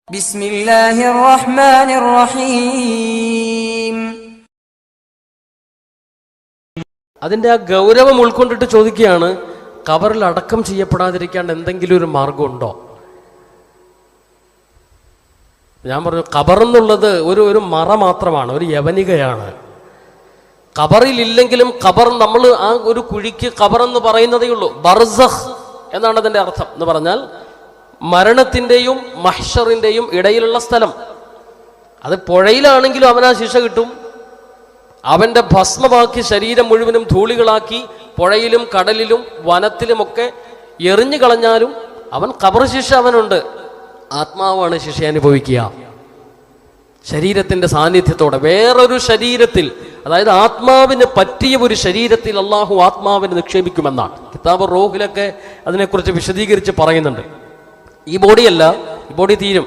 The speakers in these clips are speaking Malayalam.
ബിസ്മില്ലാഹിർ റഹ്മാനിർ റഹീം. അതിൻ്റെ ആ ഗൗരവം ഉൾക്കൊണ്ടിട്ട് ചോദിക്കുകയാണ്, ഖബറിൽ അടക്കം ചെയ്യപ്പെടാതിരിക്കാൻ എന്തെങ്കിലും ഒരു മാർഗമുണ്ടോ? ഞാൻ പറഞ്ഞു, ഖബർ എന്നുള്ളത് ഒരു മറ മാത്രമാണ്, ഒരു യവനികയാണ്. ഖബറിലില്ലെങ്കിലും ഖബർ, നമ്മൾ ആ ഒരു കുഴിക്ക് ഖബർ എന്ന് പറയുന്നതേ ഉള്ളൂ. ബർസഖ് എന്നാണ് അതിൻ്റെ അർത്ഥം. എന്ന് പറഞ്ഞാൽ മരണത്തിൻ്റെയും മഹ്ശറിൻ്റെയും ഇടയിലുള്ള സ്ഥലം. അത് പുഴയിലാണെങ്കിലും അവനാ ശിക്ഷ കിട്ടും. അവൻ്റെ ഭസ്മമാക്കി ശരീരം മുഴുവനും ധൂളികളാക്കി പുഴയിലും കടലിലും വനത്തിലുമൊക്കെ എറിഞ്ഞു കളഞ്ഞാലും അവൻ ഖബർ ശിക്ഷ അവനുണ്ട്. ആത്മാവാണ് ശിക്ഷ അനുഭവിക്കുക. ശരീരത്തിൻ്റെ സാന്നിധ്യത്തോടെ വേറൊരു ശരീരത്തിൽ, അതായത് ആത്മാവിന് പറ്റിയ ഒരു ശരീരത്തിൽ അള്ളാഹു ആത്മാവിനെ നിക്ഷേപിക്കുമെന്നാണ് കിതാബ് റൂഹിലൊക്കെ അതിനെക്കുറിച്ച് വിശദീകരിച്ച് പറയുന്നുണ്ട്. ഈ ബോഡിയല്ല, ഈ ബോഡി തീരും.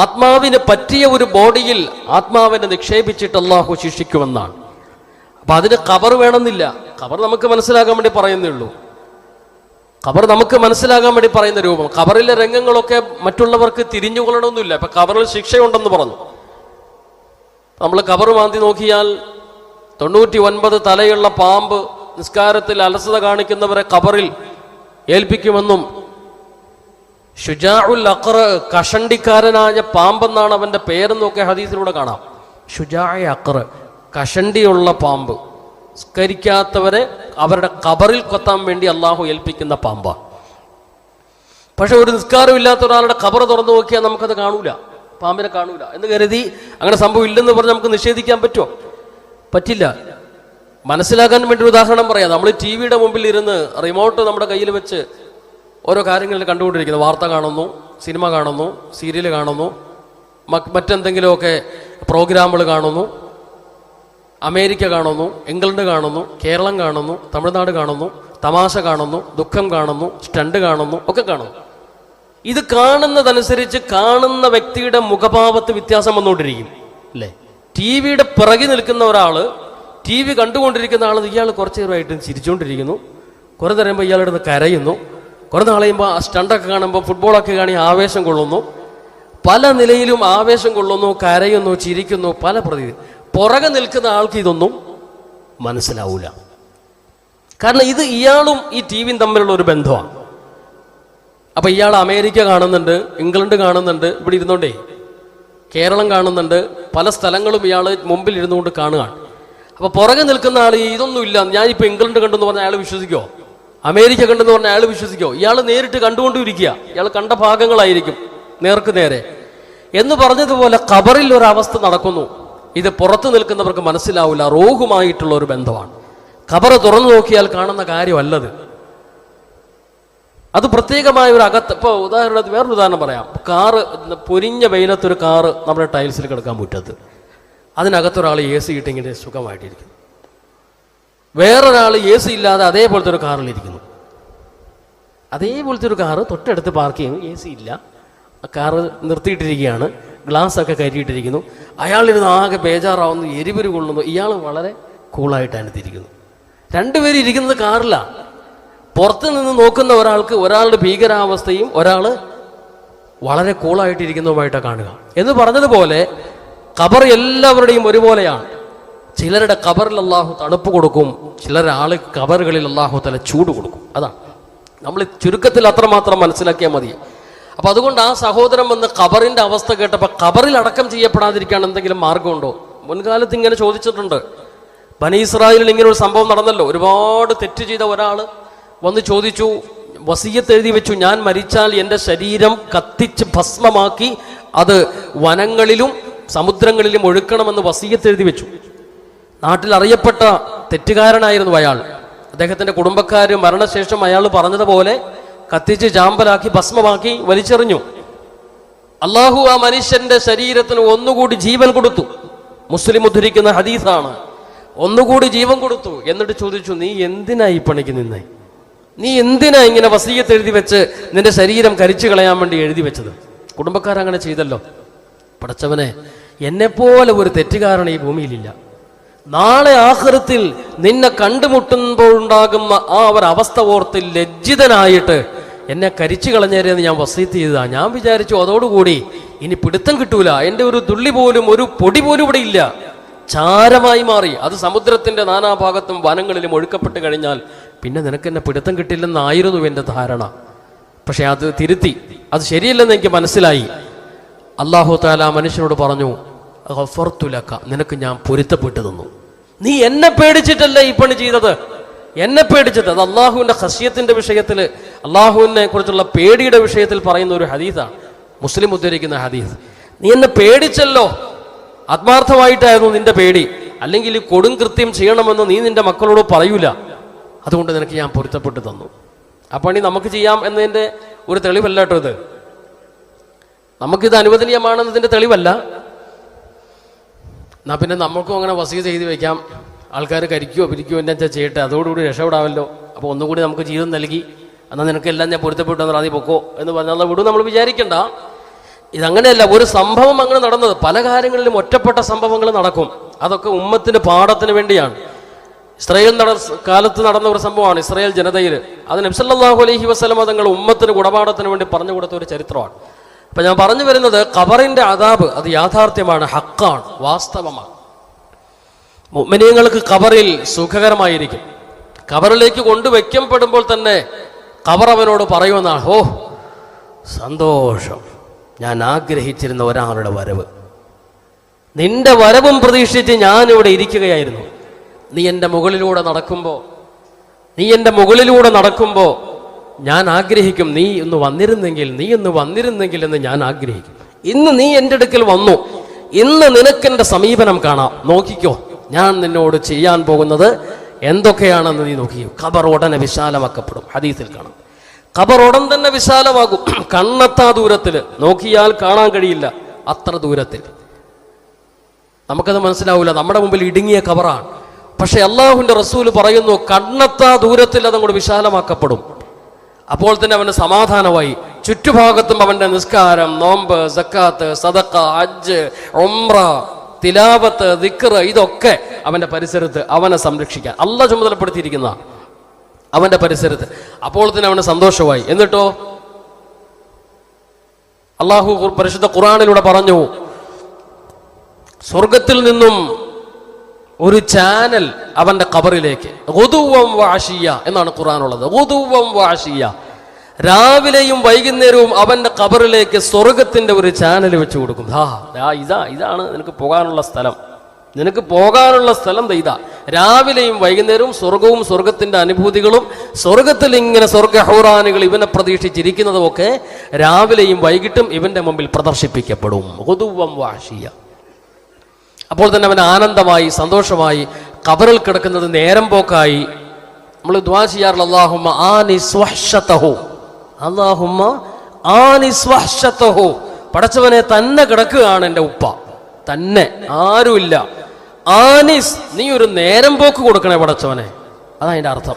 ആത്മാവിന് പറ്റിയ ഒരു ബോഡിയിൽ ആത്മാവിനെ നിക്ഷേപിച്ചിട്ട് അള്ളാഹു ശിക്ഷിക്കുമെന്നാണ്. അപ്പൊ അതിന് ഖബർ വേണമെന്നില്ല. ഖബർ നമുക്ക് മനസ്സിലാക്കാൻ വേണ്ടി പറയുന്നേ ഉള്ളൂ. ഖബർ നമുക്ക് മനസ്സിലാകാൻ വേണ്ടി പറയുന്ന രൂപം. ഖബറിലെ രംഗങ്ങളൊക്കെ മറ്റുള്ളവർക്ക് തിരിഞ്ഞുകൊള്ളണമെന്നില്ല. ഇപ്പൊ ഖബറിൽ ശിക്ഷയുണ്ടെന്ന് പറഞ്ഞു. നമ്മൾ ഖബർ മാന്തി നോക്കിയാൽ 99 തലയുള്ള പാമ്പ് നിസ്കാരത്തിൽ അലസത കാണിക്കുന്നവരെ ഖബറിൽ ഏൽപ്പിക്കുമെന്നും, ഷുജാഉൽ അഖ്റ, കഷണ്ടിക്കാരനായ പാമ്പെന്നാണ് അവന്റെ പേരെന്നൊക്കെ ഹദീസിലൂടെ കാണാം. ഷുജാഉ അഖ്റ, കഷണ്ടിയുള്ള പാമ്പ്. സ്കരിക്കാത്തവരെ അവരുടെ ഖബറിൽ കൊത്താൻ വേണ്ടി അള്ളാഹു ഏൽപ്പിക്കുന്ന പാമ്പ. പക്ഷെ ഒരു നിസ്കാരമില്ലാത്ത ഒരാളുടെ ഖബർ തുറന്നു നോക്കിയാൽ നമുക്കത് കാണൂല, പാമ്പിനെ കാണൂല എന്ന് കരുതി അങ്ങനെ സംഭവം ഇല്ലെന്ന് പറഞ്ഞ് നമുക്ക് നിഷേധിക്കാൻ പറ്റുമോ? പറ്റില്ല. മനസ്സിലാക്കാൻ വേണ്ടി ഒരു ഉദാഹരണം പറയാം. നമ്മൾ TV-യുടെ മുമ്പിൽ ഇരുന്ന് റിമോട്ട് നമ്മുടെ കയ്യിൽ വെച്ച് ഓരോ കാര്യങ്ങളിൽ കണ്ടുകൊണ്ടിരിക്കുന്നു. വാർത്ത കാണുന്നു, സിനിമ കാണുന്നു, സീരിയൽ കാണുന്നു, മറ്റെന്തെങ്കിലുമൊക്കെ പ്രോഗ്രാമുകൾ കാണുന്നു, അമേരിക്ക കാണുന്നു, ഇംഗ്ലണ്ട് കാണുന്നു, കേരളം കാണുന്നു, തമിഴ്നാട് കാണുന്നു, തമാശ കാണുന്നു, ദുഃഖം കാണുന്നു, സ്റ്റണ്ട് കാണുന്നു, ഒക്കെ കാണുന്നു. ഇത് കാണുന്നതനുസരിച്ച് കാണുന്ന വ്യക്തിയുടെ മുഖഭാവത്ത് വ്യത്യാസം വന്നുകൊണ്ടിരിക്കും അല്ലേ? TV-യുടെ പിറകി നിൽക്കുന്ന ഒരാള്, TV കണ്ടുകൊണ്ടിരിക്കുന്ന ആൾ, ഇയാൾ കുറച്ചു നേരമായിട്ട് ചിരിച്ചുകൊണ്ടിരിക്കുന്നു, കുറെ നേരം ഇയാളുടെ നിന്ന് കരയുന്നു, കുറെ നാൾ കഴിയുമ്പോൾ ആ സ്റ്റണ്ടൊക്കെ കാണുമ്പോൾ, ഫുട്ബോളൊക്കെ കാണി ആവേശം കൊള്ളുന്നു, പല നിലയിലും ആവേശം കൊള്ളുന്നു, കരയുന്നു, ചിരിക്കുന്നു, പല പ്രതി. പുറകെ നിൽക്കുന്ന ആൾക്ക് ഇതൊന്നും മനസ്സിലാവൂല. കാരണം ഇത് ഇയാളും ഈ TV-യും തമ്മിലുള്ള ഒരു ബന്ധമാണ്. അപ്പൊ ഇയാൾ അമേരിക്ക കാണുന്നുണ്ട്, ഇംഗ്ലണ്ട് കാണുന്നുണ്ട്, ഇവിടെ ഇരുന്നോണ്ടേ കേരളം കാണുന്നുണ്ട്, പല സ്ഥലങ്ങളും ഇയാൾ മുമ്പിൽ ഇരുന്നുകൊണ്ട് കാണുകയാണ്. അപ്പൊ പുറകെ നിൽക്കുന്ന ആൾ ഇതൊന്നുമില്ല, ഞാനിപ്പോ ഇംഗ്ലണ്ട് കണ്ടെന്ന് പറഞ്ഞാൽ അയാൾ വിശ്വസിക്കോ? അമേരിക്ക കണ്ടെന്ന് പറഞ്ഞാൽ അയാൾ വിശ്വസിക്കോ? ഇയാൾ നേരിട്ട് കണ്ടുകൊണ്ടിരിക്കുക, ഇയാൾ കണ്ട ഭാഗങ്ങളായിരിക്കും നേർക്ക് നേരെ എന്ന് പറഞ്ഞതുപോലെ ഖബറിൽ ഒരവസ്ഥ നടക്കുന്നു. ഇത് പുറത്തു നിൽക്കുന്നവർക്ക് മനസ്സിലാവില്ല. റൂഹുമായിട്ടുള്ള ഒരു ബന്ധമാണ്. ഖബർ തുറന്നു നോക്കിയാൽ കാണുന്ന കാര്യമല്ലത്. അത് പ്രത്യേകമായ ഒരു അകത്ത്. ഇപ്പോൾ ഉദാഹരണത്തിന് വേറൊരു ഉദാഹരണം പറയാം. കാറ്, പൊരിഞ്ഞ വെയിലത്തൊരു കാറ് നമ്മുടെ ടൈൽസിൽ കിടക്കാൻ മുറ്റത്ത്, അതിനകത്തൊരാൾ AC ഇട്ടിങ്ങനെ സുഖമായിട്ടിരിക്കുന്നു. വേറൊരാൾ AC ഇല്ലാതെ അതേപോലത്തെ ഒരു കാറിലിരിക്കുന്നു. അതേപോലത്തെ ഒരു കാറ് തൊട്ടടുത്ത് പാർക്ക് ചെയ്യുന്നു, AC ഇല്ല, കാറ് നിർത്തിയിട്ടിരിക്കുകയാണ്, ഗ്ലാസ് ഒക്കെ കയറ്റിയിട്ടിരിക്കുന്നു. അയാളിരുന്ന് ആകെ ബേജാറാവുന്നു, എരിവര് കൊള്ളുന്നു. ഇയാൾ വളരെ കൂളായിട്ടാണ് തിരിക്കുന്നു. രണ്ടുപേരും ഇരിക്കുന്നത് കാറിലാണ്. പുറത്ത് നിന്ന് നോക്കുന്ന ഒരാൾക്ക് ഒരാളുടെ ഭീകരാവസ്ഥയും ഒരാൾ വളരെ കൂളായിട്ടിരിക്കുന്നതുമായിട്ടാണ് കാണുക. എന്ന് പറഞ്ഞതുപോലെ ഖബർ എല്ലാവരുടെയും ഒരുപോലെയാണ്. ചിലരുടെ ഖബറിൽ അള്ളാഹു തണുപ്പ് കൊടുക്കും, ചിലരുടെ ഖബറുകളിൽ അള്ളാഹു തല ചൂട് കൊടുക്കും. അതാണ് നമ്മൾ ചുരുക്കത്തിൽ അത്രമാത്രം മനസ്സിലാക്കിയാൽ മതി. അപ്പൊ അതുകൊണ്ട് ആ സഹോദരൻ വന്ന് ഖബറിന്റെ അവസ്ഥ കേട്ടപ്പോൾ ഖബറിൽ അടക്കം ചെയ്യപ്പെടാതിരിക്കാൻ എന്തെങ്കിലും മാർഗമുണ്ടോ? മുൻകാലത്ത് ഇങ്ങനെ ചോദിച്ചിട്ടുണ്ട്. ബനി ഇസ്രായേലിൽ ഇങ്ങനെ ഒരു സംഭവം നടന്നല്ലോ. ഒരുപാട് തെറ്റ് ചെയ്ത ഒരാൾ വന്ന് ചോദിച്ചു, വസിയ്യത്ത് എഴുതി വെച്ചു, ഞാൻ മരിച്ചാൽ എൻ്റെ ശരീരം കത്തിച്ച് ഭസ്മമാക്കി അത് വനങ്ങളിലും സമുദ്രങ്ങളിലും ഒഴുക്കണമെന്ന് വസിയ്യത്ത് എഴുതി വെച്ചു. നാട്ടിൽ അറിയപ്പെട്ട തെറ്റുകാരനായിരുന്നു അയാൾ. അദ്ദേഹത്തിന്റെ കുടുംബക്കാർ മരണശേഷം അയാൾ പറഞ്ഞതുപോലെ കത്തിച്ച് ചാമ്പലാക്കി ഭസ്മമാക്കി വലിച്ചെറിഞ്ഞു. അള്ളാഹു ആ മനുഷ്യന്റെ ശരീരത്തിന് ഒന്നുകൂടി ജീവൻ കൊടുത്തു. മുസ്ലിം ഉദ്ധരിക്കുന്ന ഹദീസാണ്. ഒന്നുകൂടി ജീവൻ കൊടുത്തു. എന്നിട്ട് ചോദിച്ചു, നീ എന്തിനാ ഈ പണിക്ക് നിന്നേ? നീ എന്തിനാ ഇങ്ങനെ വസിയ്യത്ത് എഴുതി വെച്ച് നിന്റെ ശരീരം കരിച്ചു കളയാൻ വേണ്ടി എഴുതി വെച്ചത്? കുടുംബക്കാരങ്ങനെ ചെയ്തല്ലോ. പടച്ചവനെ, എന്നെപ്പോലെ ഒരു തെറ്റുകാരൻ ഈ ഭൂമിയിലില്ല. നാളെ ആഖിറത്തിൽ നിന്നെ കണ്ടുമുട്ടുമ്പോഴുണ്ടാകുന്ന ആ ഒരവസ്ഥ ഓർത്ത് ലജ്ജിതനായിട്ട് എന്നെ കരിച്ചു കളഞ്ഞേരെന്ന് ഞാൻ വസീത്ത് ചെയ്തതാ. ഞാൻ വിചാരിച്ചു അതോടുകൂടി ഇനി പിടുത്തം കിട്ടൂല, എൻ്റെ ഒരു തുള്ളി പോലും ഒരു പൊടി പോലും ഇവിടെ ഇല്ല, ചാരമായി മാറി. അത് സമുദ്രത്തിന്റെ നാനാഭാഗത്തും വനങ്ങളിലും ഒഴുക്കപ്പെട്ട് കഴിഞ്ഞാൽ പിന്നെ നിനക്കെന്നെ പിടുത്തം കിട്ടില്ലെന്നായിരുന്നു എൻ്റെ ധാരണ. പക്ഷെ അത് തിരുത്തി, അത് ശരിയല്ലെന്ന് എനിക്ക് മനസ്സിലായി. അല്ലാഹു തആല മനുഷ്യനോട് പറഞ്ഞു, ഗഫർതു ലക, നിനക്ക് ഞാൻ പൊരുത്തപ്പെട്ടു തന്നു. നീ എന്നെ പേടിച്ചിട്ടല്ലേ ഈ പണി ചെയ്തത്, എന്നെ പേടിച്ചിട്ട്. അത് അള്ളാഹുവിന്റെ ഖശിയത്തിന്റെ വിഷയത്തിൽ, അള്ളാഹുവിനെ കുറിച്ചുള്ള പേടിയുടെ വിഷയത്തിൽ പറയുന്ന ഒരു ഹദീസാണ്, മുസ്ലിം ഉദ്ധരിക്കുന്ന ഹദീസ്. നീ എന്നെ പേടിച്ചല്ലോ, ആത്മാർത്ഥമായിട്ടായിരുന്നു നിന്റെ പേടി, അല്ലെങ്കിൽ ഈ കൊടും കൃത്യം ചെയ്യണമെന്ന് നീ നിന്റെ മക്കളോട് പറയൂല, അതുകൊണ്ട് നിനക്ക് ഞാൻ പൊരുത്തപ്പെട്ടു തന്നു. ആ പണി നമുക്ക് ചെയ്യാം എന്നതിൻ്റെ ഒരു തെളിവല്ല കേട്ടോ ഇത്. നമുക്കിത് അനുവദനീയമാണെന്നതിൻ്റെ തെളിവല്ല. എന്നാ പിന്നെ നമുക്കും അങ്ങനെ വസീയത്ത് ചെയ്ത് വെക്കാം, ആൾക്കാർ കരിക്കുകയോ പിരിക്കുകയോ എന്നെ ചെയ്യട്ടെ, അതോടുകൂടി രക്ഷപ്പെടാമല്ലോ, അപ്പോൾ ഒന്നുകൂടി നമുക്ക് ജീവിതം നൽകി, എന്നാൽ നിനക്കെല്ലാം ഞാൻ പൊരുത്തപ്പെട്ടു എന്നാൽ നീ പൊക്കോ എന്ന് പറഞ്ഞാൽ വിടും നമ്മൾ വിചാരിക്കണ്ട. ഇതങ്ങനെയല്ല, ഒരു സംഭവം അങ്ങനെ നടന്നത്. പല കാര്യങ്ങളിലും ഒറ്റപ്പെട്ട സംഭവങ്ങൾ നടക്കും, അതൊക്കെ ഉമ്മത്തിന് പാഠത്തിന് വേണ്ടിയാണ്. ഇസ്രായേൽ കാലത്ത് നടന്ന ഒരു സംഭവമാണ് ഇസ്രായേൽ ജനതയിൽ. അത് നബി സല്ലല്ലാഹു അലൈഹി വസല്ലമ തങ്ങൾ ഉമ്മത്തിന് ഗുണപാഠത്തിന് വേണ്ടി പറഞ്ഞു കൊടുത്ത ഒരു ചരിത്രമാണ്. അപ്പൊ ഞാൻ പറഞ്ഞു വരുന്നത്, ഖബറിന്റെ അദാബ് അത് യാഥാർത്ഥ്യമാണ്, ഹക്കാണ്, വാസ്തവമാണ്. മുഅ്മിനീങ്ങൾക്ക് ഖബറിൽ സുഖകരമായിരിക്കും. ഖബറിലേക്ക് കൊണ്ടുവയ്ക്കപ്പെടുമ്പോൾ തന്നെ ഖബർ അവനോട് പറയുമെന്നാണ്, ഓ സന്തോഷം, ഞാൻ ആഗ്രഹിച്ചിരുന്ന ഒരാളുടെ വരവ്, നിന്റെ വരവും പ്രതീക്ഷിച്ച് ഞാൻ ഇവിടെ ഇരിക്കുകയായിരുന്നു. നീ എൻ്റെ മുകളിലൂടെ നടക്കുമ്പോൾ ഞാൻ ആഗ്രഹിക്കും, നീ ഒന്ന് വന്നിരുന്നെങ്കിൽ എന്ന് ഞാൻ ആഗ്രഹിക്കും. ഇന്ന് നീ എൻ്റെ അടുക്കൽ വന്നു, ഇന്ന് നിനക്കെൻ്റെ സമീപനം കാണാം, നോക്കിക്കോ ഞാൻ നിന്നോട് ചെയ്യാൻ പോകുന്നത് എന്തൊക്കെയാണെന്ന് നീ നോക്കിയോ. ഖബർ ഉടനെ വിശാലമാക്കപ്പെടും, ഹദീസിൽ കാണാം. ഖബർ ഉടൻ തന്നെ വിശാലമാകും, കണ്ണെത്താ ദൂരത്തിൽ, നോക്കിയാൽ കാണാൻ കഴിയില്ല, അത്ര ദൂരത്തിൽ. നമുക്കത് മനസ്സിലാവില്ല, നമ്മുടെ മുമ്പിൽ ഇടുങ്ങിയ ഖബറാണ്. പക്ഷെ അള്ളാഹുവിന്റെ റസൂൽ പറയുന്നു, കണ്ണെത്താ ദൂരത്തിൽ അതങ്ങോട്ട് വിശാലമാക്കപ്പെടും. അപ്പോൾ തന്നെ അവന് സമാധാനമായി. ചുറ്റുഭാഗത്തും അവന്റെ നിസ്കാരം, നോമ്പ്, സക്കാത്ത്, സദഖ, ഹജ്ജ്, ഉംറ, തിലാവത്ത്, ദിക്ർ, ഇതൊക്കെ അവന്റെ പരിസരത്ത് അവനെ സംരക്ഷിക്കാൻ അള്ളാഹ് ചുമതലപ്പെടുത്തിയിരിക്കുന്ന അവന്റെ പരിസരത്ത്. അപ്പോൾ തന്നെ അവന് സന്തോഷമായി. എന്നിട്ടോ അള്ളാഹു പരിശുദ്ധ ഖുർആനിലൂടെ പറഞ്ഞു, സ്വർഗത്തിൽ നിന്നും ഒരു ചാനൽ അവന്റെ ഖബറിലേക്ക്, ഗുദുവം വഅശിയ എന്നാണ് ഖുർആനുള്ളത്. ഗുദുവം വഅശിയ, രാവിലെയും വൈകുന്നേരവും അവന്റെ ഖബറിലേക്ക് സ്വർഗത്തിന്റെ ഒരു ചാനൽ വെച്ച് കൊടുക്കും. ഇതാണ് നിനക്ക് പോകാനുള്ള സ്ഥലം, ഇതാ. രാവിലെയും വൈകുന്നേരവും സ്വർഗവും സ്വർഗത്തിന്റെ അനുഭൂതികളും, സ്വർഗത്തിൽ ഇങ്ങനെ സ്വർഗഹൂറാനുകൾ ഇവനെ പ്രതീക്ഷിച്ചിരിക്കുന്നതുമൊക്കെ രാവിലെയും വൈകിട്ടും ഇവന്റെ മുമ്പിൽ പ്രദർശിപ്പിക്കപ്പെടും. ഗുദുവം വഅശിയ. അപ്പോൾ തന്നെ അവൻ ആനന്ദമായി, സന്തോഷമായി. ഖബറിൽ കിടക്കുന്നത് നേരം പോക്കായി. നമ്മൾ ദുആ ചെയ്യാറുള്ള അല്ലാഹുമ്മ ആനിസ് വഹ്ശതഹു, അല്ലാഹുമ്മ ആനിസ് വഹ്ശതഹു, പടച്ചവനെ തന്നെ കിടക്കുകയാണ് എൻ്റെ ഉപ്പ, തന്നെ ആരുമില്ല. ആനിസ്, നീ ഒരു നേരം പോക്ക് കൊടുക്കണേ പടച്ചവനെ, അതാ അതിൻ്റെ അർത്ഥം.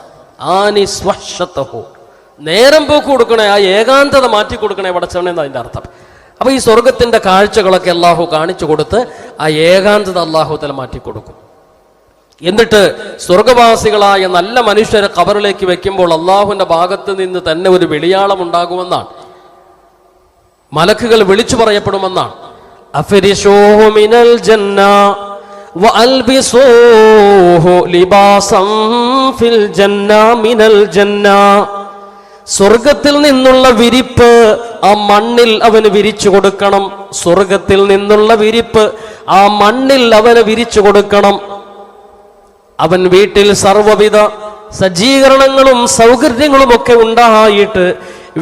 ആനിസ് വഹ്ശതഹു, നേരം പോക്ക് കൊടുക്കണേ, ആ ഏകാന്തത മാറ്റി കൊടുക്കണേ പടച്ചവനെ എന്നാ അതിൻ്റെ അർത്ഥം. അപ്പൊ ഈ സ്വർഗത്തിന്റെ കാഴ്ചകളൊക്കെ അള്ളാഹു കാണിച്ചു കൊടുത്ത് ആ ഏകാന്തത അള്ളാഹു തല മാറ്റിക്കൊടുക്കും. എന്നിട്ട് സ്വർഗവാസികളായ നല്ല മനുഷ്യരെ ഖബറിലേക്ക് വെക്കുമ്പോൾ അള്ളാഹുവിന്റെ ഭാഗത്ത് നിന്ന് തന്നെ ഒരു വെളിയാളം ഉണ്ടാകുമെന്നാണ്, മലക്കുകൾ വിളിച്ചു പറയപ്പെടുമെന്നാണ്. അഫരിശൂഹു മിനൽ ജന്ന വഅൽബിസൂഹു ലിബാസം ഫിൽ ജന്ന മിനൽ ജന്ന. സ്വർഗത്തിൽ നിന്നുള്ള വിരിപ്പ് ആ മണ്ണിൽ അവന് വിരിച്ചു കൊടുക്കണം. സ്വർഗത്തിൽ നിന്നുള്ള വിരിപ്പ് ആ മണ്ണിൽ അവന് വിരിച്ചു കൊടുക്കണം. അവൻ വീട്ടിൽ സർവ്വവിധ സജ്ജീകരണങ്ങളും സൗകര്യങ്ങളും ഒക്കെ ഉണ്ടായിട്ട്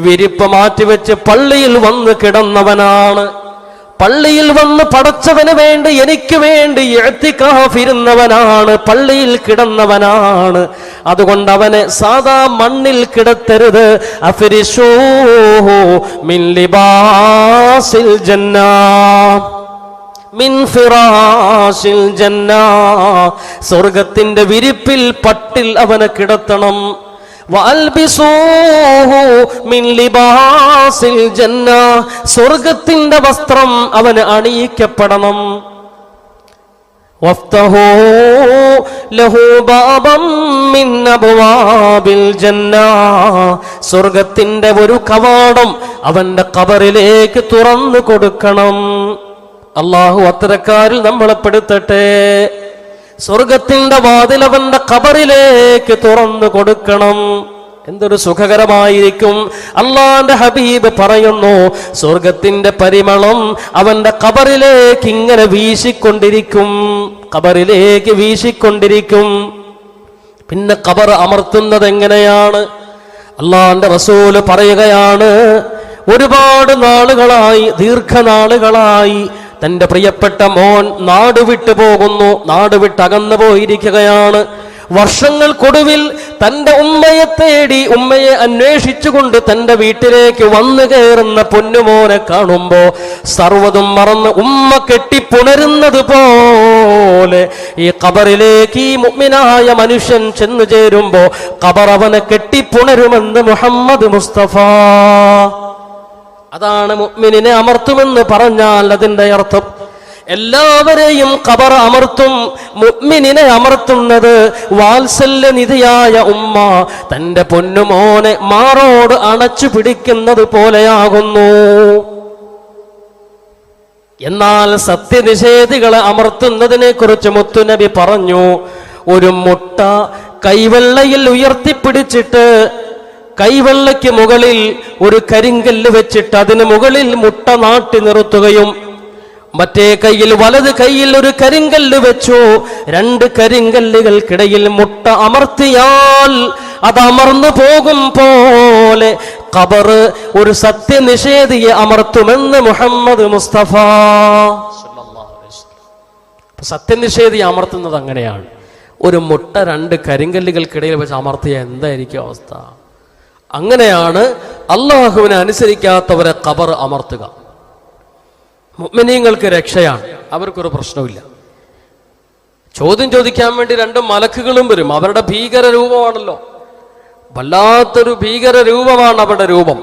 വിരിപ്പ് മാറ്റിവെച്ച് പള്ളിയിൽ വന്ന് കിടന്നവനാണ്. പള്ളിയിൽ വന്ന് പടച്ചവന് വേണ്ടി, എനിക്ക് വേണ്ടി ഇഅ്തികാഫിരുന്നവനാണ്, പള്ളിയിൽ കിടന്നവനാണ്. അതുകൊണ്ട് അവനെ സാദാ മണ്ണിൽ കിടത്തരുത്. അഫരിശൂഹു മിൻ ലിബാസിൽ ജന്ന, മിൻ ഫിറാശിൽ ജന്ന, സ്വർഗത്തിന്റെ വിരിപ്പിൽ, പട്ടിൽ അവനെ കിടത്തണം. വഅൽബിസൂഹു മിൻ ലിബാസിൽ ജന്ന, സ്വർഗത്തിന്റെ വസ്ത്രം അവന് അണിയിക്കപ്പെടണം. വഫ്തഹൂ ലഹു ബാബം മിൻ അബ്വാബിൽ ജന്ന, സ്വർഗത്തിന്റെ ഒരു കവാടം അവന്റെ ഖബറിലേക്ക് തുറന്നു കൊടുക്കണം. അല്ലാഹു അത്തരക്കാരിൽ നമ്മളെ പെടുത്തട്ടെ. സ്വർഗത്തിന്റെ വാതിൽ അവന്റെ ഖബറിലേക്ക് തുറന്നു കൊടുക്കണം. എന്തൊരു സുഖകരമായിരിക്കും. അള്ളാന്റെ ഹബീബ് പറയുന്നു, സ്വർഗത്തിന്റെ പരിമളം അവന്റെ ഖബറിലേക്ക് ഇങ്ങനെ വീശിക്കൊണ്ടിരിക്കും, ഖബറിലേക്ക് വീശിക്കൊണ്ടിരിക്കും. പിന്നെ ഖബർ അമർത്തുന്നത് എങ്ങനെയാണ്? അള്ളാന്റെ റസൂല് പറയുകയാണ്, ഒരുപാട് നാളുകളായി, ദീർഘനാളുകളായി തന്റെ പ്രിയപ്പെട്ട മോൻ നാടുവിട്ടു പോകുന്നു, നാടുവിട്ട് അകന്നു പോയിരിക്കുകയാണ്. വർഷങ്ങൾക്കൊടുവിൽ തന്റെ ഉമ്മയെ തേടി, ഉമ്മയെ അന്വേഷിച്ചുകൊണ്ട് തന്റെ വീട്ടിലേക്ക് വന്നു കയറുന്ന പൊന്നുമോനെ കാണുമ്പോ സർവ്വതും മറന്ന് ഉമ്മ കെട്ടിപ്പുണരുന്നത് പോലെ ഈ ഖബറിലേക്ക് ഈ മുഅ്മിനായ മനുഷ്യൻ ചെന്നു ചേരുമ്പോ ഖബർ അവനെ കെട്ടിപ്പുണരുമെന്ന് മുഹമ്മദ് മുസ്തഫ. അതാണ് മുഅ്മിനിനെ അമർത്തുമെന്ന് പറഞ്ഞാൽ അതിന്റെ അർത്ഥം. എല്ലാവരെയും ഖബർ അമർത്തും. മുഅ്മിനിനെ അമർത്തുന്നത് വാത്സല്യനിധിയായ ഉമ്മ തന്റെ പൊന്നുമോനെ മാറോട് അണച്ചു പിടിക്കുന്നത് പോലെയാകുന്നു. എന്നാൽ സത്യനിഷേധികളെ അമർത്തുന്നതിനെ കുറിച്ച് മുത്തുനബി പറഞ്ഞു, ഒരു മുട്ട കൈവെള്ളയിൽ ഉയർത്തിപ്പിടിച്ചിട്ട് കൈവെള്ളയ്ക്ക് മുകളിൽ ഒരു കരിങ്കല്ല് വെച്ചിട്ട് അതിന് മുകളിൽ മുട്ട നാട്ടി നിർത്തുകയും മറ്റേ കയ്യിൽ, വലത് കയ്യിൽ ഒരു കരിങ്കല്ല് വെച്ചു, രണ്ട് കരിങ്കല്ലുകൾക്കിടയിൽ മുട്ട അമർത്തിയാൽ അത് അമർന്നു പോകും പോലെ ഖബർ ഒരു സത്യനിഷേധിയെ അമർത്തുമെന്ന് മുഹമ്മദ് മുസ്തഫ. സത്യനിഷേധിയെ അമർത്തുന്നത് അങ്ങനെയാണ്. ഒരു മുട്ട രണ്ട് കരിങ്കല്ലുകൾക്കിടയിൽ വെച്ച് അമർത്തിയ എന്തായിരിക്കും അവസ്ഥ? അങ്ങനെയാണ് അള്ളാഹുവിനെ അനുസരിക്കാത്തവരെ ഖബർ അമർത്തുക. മുഅ്മിനീങ്ങൾക്ക് രക്ഷയാണ്, അവർക്കൊരു പ്രശ്നമില്ല. ചോദ്യം ചോദിക്കാൻ വേണ്ടി രണ്ട് മലക്കുകളും വരും. അവരുടെ ഭീകര രൂപമാണല്ലോ, വല്ലാത്തൊരു ഭീകര രൂപമാണ് അവരുടെ രൂപം.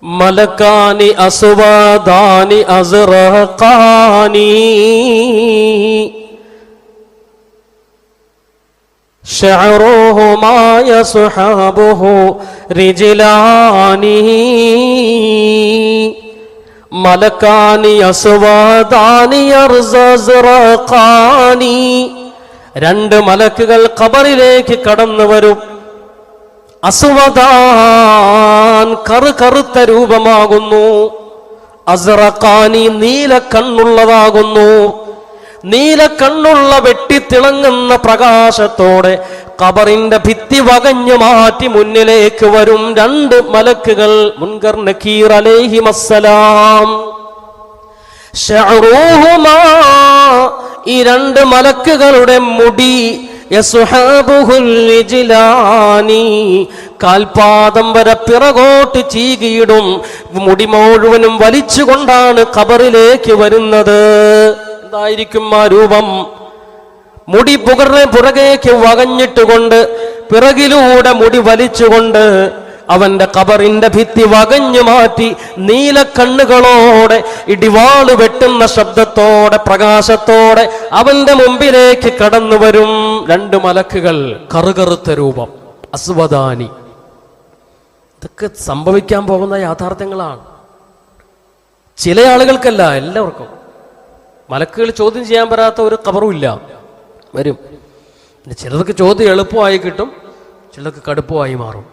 മലക്കാനി അസ്വദാനി അസ്റഖാനി ശഅറുഹുമാ യസ്ഹബുഹു റിജ്ലാനി മലക്കാനി അസ്വദാനി അസ്റഖാനി. രണ്ട് മലക്കുകൾ ഖബറിലേക്ക് കടന്നു വരും. അസ്വദാൻ കറുത്ത രൂപമാകുന്നു, അസ്റഖാനി നീല കണ്ണുള്ളതാകുന്നു. നീല കണ്ണുള്ള വെട്ടിത്തിളങ്ങുന്ന പ്രകാശത്തോടെ ഖബറിന്റെ ഭിത്തി വകഞ്ഞു മാറ്റി മുന്നിലേക്ക് വരും രണ്ട് മലക്കുകൾ. മുൻകർ നകീർ അലൈഹിമസ്സലാം. ശഅറുഹുമാ, ഈ രണ്ട് മലക്കുകളുടെ മുടി, യസ്ഹബുഹുൽ റിജ്ലാനി, കാൽപാദം വരെ പിറകോട്ട് ചീകിയിടും. മുടി മുഴുവനും വലിച്ചുകൊണ്ടാണ് ഖബറിലേക്ക് വരുന്നത്. എന്തായിരിക്കും ആ രൂപം? മുടി പുറകേക്ക് വകഞ്ഞിട്ടുകൊണ്ട്, പിറകിലൂടെ മുടി വലിച്ചുകൊണ്ട് അവന്റെ ഖബറിന്റെ ഭിത്തി വകഞ്ഞു മാറ്റി നീലക്കണ്ണുകളോടെ, ഇടിവാള് വെട്ടുന്ന ശബ്ദത്തോടെ, പ്രകാശത്തോടെ അവന്റെ മുമ്പിലേക്ക് കടന്നു വരും രണ്ട് മലക്കുകൾ. കറുകറുത്ത രൂപം, അസ്വദാനി. ഇതൊക്കെ സംഭവിക്കാൻ പോകുന്ന യാഥാർത്ഥ്യങ്ങളാണ്. ചില ആളുകൾക്കല്ല, എല്ലാവർക്കും. മലക്കുകൾ ചോദ്യം ചെയ്യാൻ പറ്റാത്ത ഒരു ഖബറും ഇല്ല, വരും. ചിലർക്ക് ചോദ്യം എളുപ്പമായി കിട്ടും, ചിലർക്ക് കടുപ്പമായി മാറും.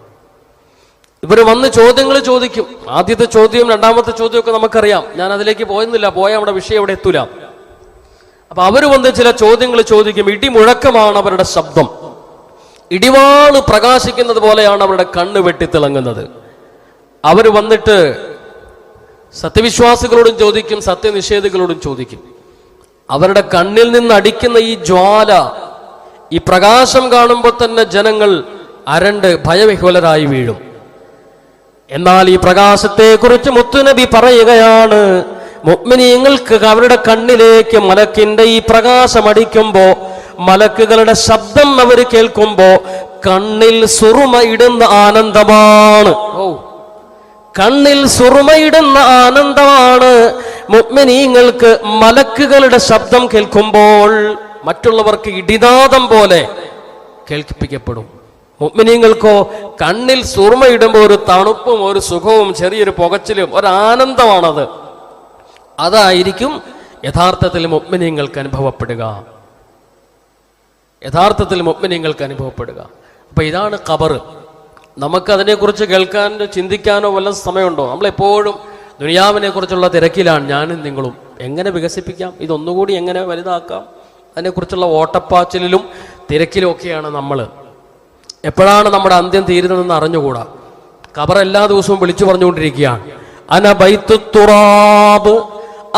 ഇവർ വന്ന് ചോദ്യങ്ങൾ ചോദിക്കും. ആദ്യത്തെ ചോദ്യം രണ്ടാമത്തെ ചോദ്യമൊക്കെ നമുക്കറിയാം, ഞാൻ അതിലേക്ക് പോയെന്നില്ല, പോയാൽ നമ്മുടെ വിഷയം അവിടെ എത്തൂല. അപ്പൊ അവർ വന്ന് ചില ചോദ്യങ്ങൾ ചോദിക്കും. ഇടിമുഴക്കമാണ് അവരുടെ ശബ്ദം, ഇടിവാള് പ്രകാശിക്കുന്നത് പോലെയാണ് അവരുടെ കണ്ണ് വെട്ടിത്തിളങ്ങുന്നത്. അവർ വന്നിട്ട് സത്യവിശ്വാസികളോടും ചോദിക്കും, സത്യനിഷേധികളോടും ചോദിക്കും. അവരുടെ കണ്ണിൽ നിന്ന് അടിക്കുന്ന ഈ ജ്വാല, ഈ പ്രകാശം കാണുമ്പോൾ തന്നെ ജനങ്ങൾ അരണ്ട് ഭയവിഹ്വലരായി വീഴും. എന്നാൽ ഈ പ്രകാശത്തെ കുറിച്ച് മുത്തുനബി പറയുകയാണ്, മുഅ്മിനീങ്ങൾക്ക് അവരുടെ കണ്ണിലേക്ക് മലക്കിന്റെ ഈ പ്രകാശം അടിക്കുമ്പോ, മലക്കുകളുടെ ശബ്ദം അവർ കേൾക്കുമ്പോ കണ്ണിൽ സുറുമയിടുന്ന ആനന്ദമാണ്. കണ്ണിൽ സുറുമയിടുന്ന ആനന്ദമാണ്. മുഅ്മിനീങ്ങൾക്ക് മലക്കുകളുടെ ശബ്ദം കേൾക്കുമ്പോൾ മറ്റുള്ളവർക്ക് ഇടിനാദം പോലെ കേൾപ്പിക്കപ്പെടും. മുഅ്മിനീങ്ങൾക്കോ കണ്ണിൽ സുർമയിടുമ്പോൾ ഒരു തണുപ്പും ഒരു സുഖവും ചെറിയൊരു പുകച്ചിലും ഒരാനന്ദമാണത്. അതായിരിക്കും യഥാർത്ഥത്തിൽ മുഅ്മിനീങ്ങൾക്ക് അനുഭവപ്പെടുക. അപ്പൊ ഇതാണ് ഖബർ. നമുക്കതിനെക്കുറിച്ച് കേൾക്കാനോ ചിന്തിക്കാനോ വല്ല സമയമുണ്ടോ? നമ്മളെപ്പോഴും ദുനിയാവിനെ കുറിച്ചുള്ള തിരക്കിലാണ് ഞാനും നിങ്ങളും. എങ്ങനെ വികസിപ്പിക്കാം, ഇതൊന്നുകൂടി എങ്ങനെ വലുതാക്കാം, അതിനെക്കുറിച്ചുള്ള ഓട്ടപ്പാച്ചിലും തിരക്കിലും ഒക്കെയാണ് നമ്മൾ. എപ്പോഴാണ് നമ്മുടെ അന്ത്യം തീരുന്നതെന്ന് അറിഞ്ഞുകൂടാ. ഖബർ എല്ലാ ദിവസവും വിളിച്ചു പറഞ്ഞുകൊണ്ടിരിക്കുകയാണ്, അന ബൈത്തുത്തുറാബ്,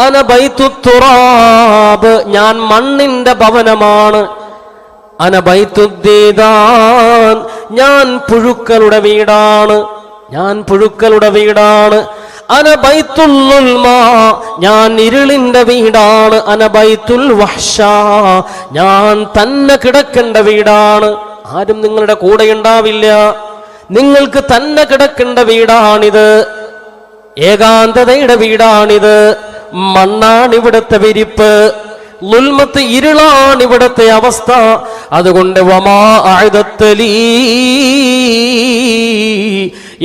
അന ബൈത്തുത്തുറാബ്, ഞാൻ മണ്ണിന്റെ ഭവനമാണ്. അന ബൈത്തുദ്ദീദാൻ, ഞാൻ പുഴുക്കളുടെ വീടാണ്, ഞാൻ പുഴുക്കളുടെ വീടാണ്. അന ബൈത്തുൽ ഉൽമാ, ഞാൻ ഇരുളിന്റെ വീടാണ്. അന ബൈത്തുൽ വഹ്ശ, ഞാൻ തന്നെ കിടക്കേണ്ട വീടാണ്. ആരും നിങ്ങളുടെ കൂടെ ഉണ്ടാവില്ല, നിങ്ങൾക്ക് തന്നെ കിടക്കേണ്ട വീടാണിത്. ഏകാന്തതയുടെ വീടാണിത്. മണ്ണാണ് ഇവിടുത്തെ വിരിപ്പ്, ളുൽമത്ത് ഇരുളാണ് ഇവിടുത്തെ അവസ്ഥ. അതുകൊണ്ട് വമാ അഅദത്തലീ,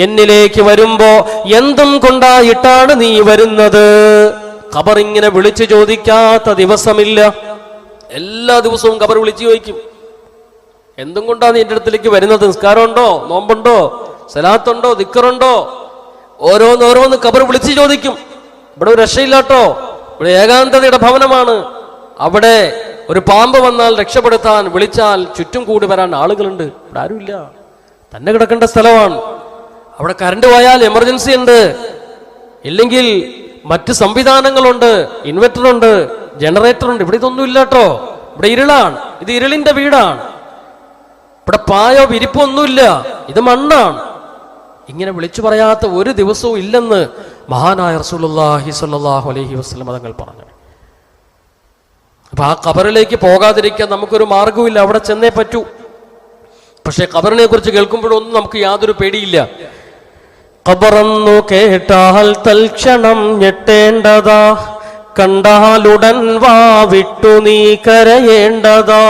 എന്നിലേക്ക് വരുമ്പോ എന്തും കൊണ്ടായിട്ടാണ് നീ വരുന്നത്? ഖബർ ഇങ്ങനെ വിളിച്ചു ചോദിക്കാത്ത ദിവസമില്ല. എല്ലാ ദിവസവും ഖബർ വിളിച്ചു ചോദിക്കും, എന്തും കൊണ്ടാണ് നീ എൻ്റെ അടുത്തിലേക്ക് വരുന്നത്? നിസ്കാരമുണ്ടോ, നോമ്പുണ്ടോ, സലാത്തുണ്ടോ, ദിക്റുണ്ടോ? ഓരോന്നോരോന്ന് ഖബർ വിളിച്ചു ചോദിക്കും. ഇവിടെ ഒരു രക്ഷയില്ലാട്ടോ, ഇവിടെ ഏകാന്തതയുടെ ഭവനമാണ്. അവിടെ ഒരു പാമ്പ് വന്നാൽ രക്ഷപ്പെടുത്താൻ വിളിച്ചാൽ ചുറ്റും കൂടി വരാൻ ആളുകളുണ്ട്. ഇവിടെ ആരുമില്ല, തന്നെ കിടക്കേണ്ട സ്ഥലമാണ്. അവിടെ കറണ്ട് പോയാൽ എമർജൻസി ഉണ്ട്, ഇല്ലെങ്കിൽ മറ്റ് സംവിധാനങ്ങളുണ്ട്, ഇൻവെർട്ടറുണ്ട്, ജനറേറ്ററുണ്ട്. ഇവിടെ ഇതൊന്നും ഇല്ലാട്ടോ. ഇവിടെ ഇരുളാണ്, ഇത് ഇരുളിന്റെ വീടാണ്. ഇവിടെ പായോ വിരിപ്പോ ഒന്നുമില്ല, ഇത് മണ്ണാണ്. ഇങ്ങനെ വിളിച്ചു പറയാത്ത ഒരു ദിവസവും ഇല്ലെന്ന് മഹാനായ റസൂലുള്ളാഹി സ്വല്ലല്ലാഹു അലൈഹി വസല്ലം തങ്ങൾ പറഞ്ഞു. അപ്പൊ ആ ഖബറിലേക്ക് പോകാതിരിക്കാൻ നമുക്കൊരു മാർഗവുമില്ല, അവിടെ ചെന്നേ പറ്റൂ. പക്ഷെ ഖബറിനെ കുറിച്ച് കേൾക്കുമ്പോഴൊന്നും നമുക്ക് യാതൊരു പേടിയില്ല. ഖബറെന്നു കേട്ടാൽ തൽക്ഷണം ഞെട്ടേണ്ടതാ, കണ്ടാലുടൻ വാവിട്ടു നീ കരയേണ്ടതാ.